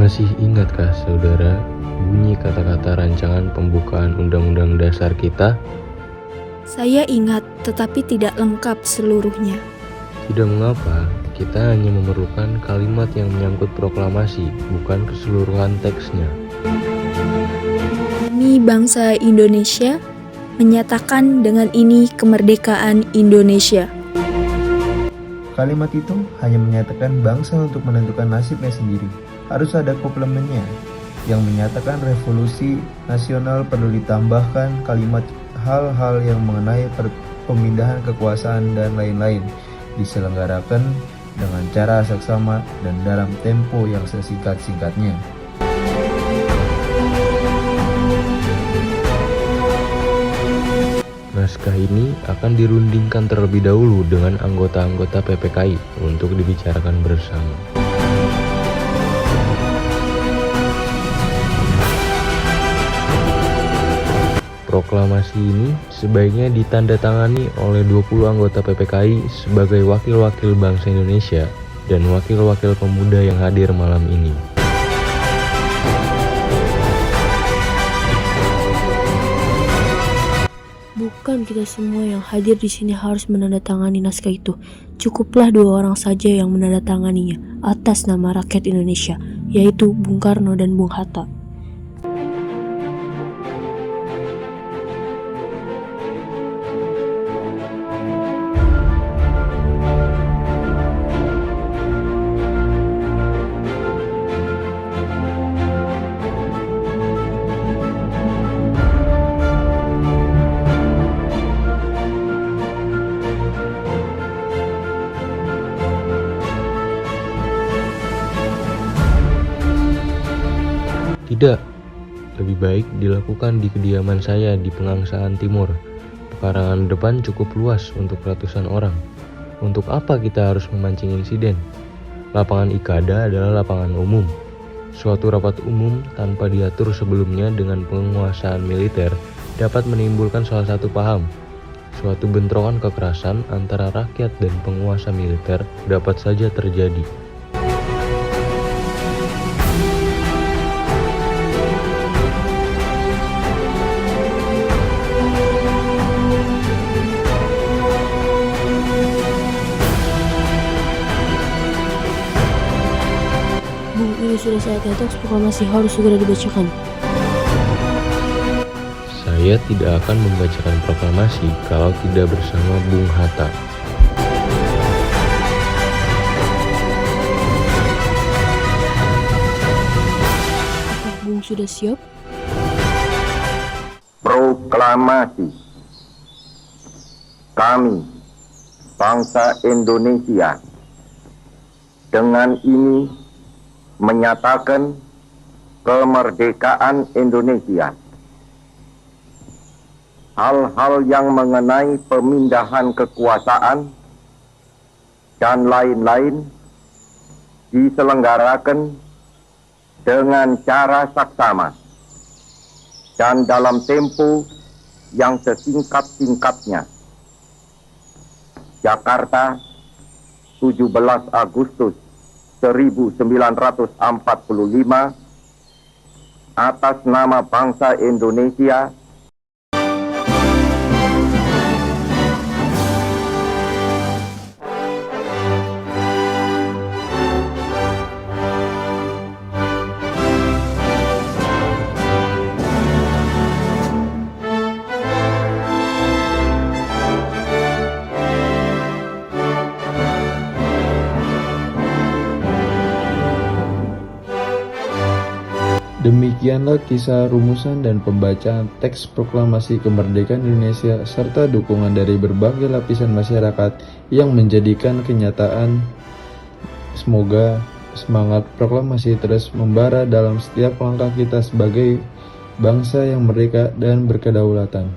Masih ingatkah saudara bunyi kata-kata rancangan pembukaan Undang-Undang Dasar kita? Saya ingat, tetapi tidak lengkap seluruhnya. Tidak mengapa, kita hanya memerlukan kalimat yang menyangkut proklamasi, bukan keseluruhan teksnya. Kami bangsa Indonesia menyatakan dengan ini kemerdekaan Indonesia. Kalimat itu hanya menyatakan bangsa untuk menentukan nasibnya sendiri. Harus ada komplemennya yang menyatakan revolusi nasional. Perlu ditambahkan kalimat hal-hal yang mengenai pemindahan kekuasaan dan lain-lain diselenggarakan dengan cara saksama dan dalam tempo yang sesingkat-singkatnya. Naskah ini akan dirundingkan terlebih dahulu dengan anggota-anggota PPKI untuk dibicarakan bersama. Proklamasi ini sebaiknya ditandatangani oleh 20 anggota PPKI sebagai wakil-wakil bangsa Indonesia dan wakil-wakil pemuda yang hadir malam ini. Bukan kita semua yang hadir di sini harus menandatangani naskah itu. Cukuplah 2 orang saja yang menandatanganinya atas nama rakyat Indonesia, yaitu Bung Karno dan Bung Hatta. Tidak, lebih baik dilakukan di kediaman saya di Pegangsaan Timur. Pekarangan depan cukup luas untuk ratusan orang. Untuk apa kita harus memancing insiden? Lapangan Ikada adalah lapangan umum. Suatu rapat umum tanpa diatur sebelumnya dengan penguasaan militer dapat menimbulkan salah satu paham. Suatu bentrokan kekerasan antara rakyat dan penguasa militer dapat saja terjadi. Ini sudah saatnya teks proklamasi harus segera dibacakan. Saya tidak akan membacakan proklamasi kalau tidak bersama Bung Hatta. Apakah Bung sudah siap? Proklamasi. Kami, bangsa Indonesia, dengan ini menyatakan kemerdekaan Indonesia. Hal-hal yang mengenai pemindahan kekuasaan dan lain-lain diselenggarakan dengan cara saksama dan dalam tempo yang sesingkat-singkatnya. Jakarta, 17 Agustus 1945, atas nama bangsa Indonesia. Demikianlah kisah rumusan dan pembacaan teks proklamasi kemerdekaan Indonesia serta dukungan dari berbagai lapisan masyarakat yang menjadikan kenyataan. Semoga semangat proklamasi terus membara dalam setiap langkah kita sebagai bangsa yang merdeka dan berkedaulatan.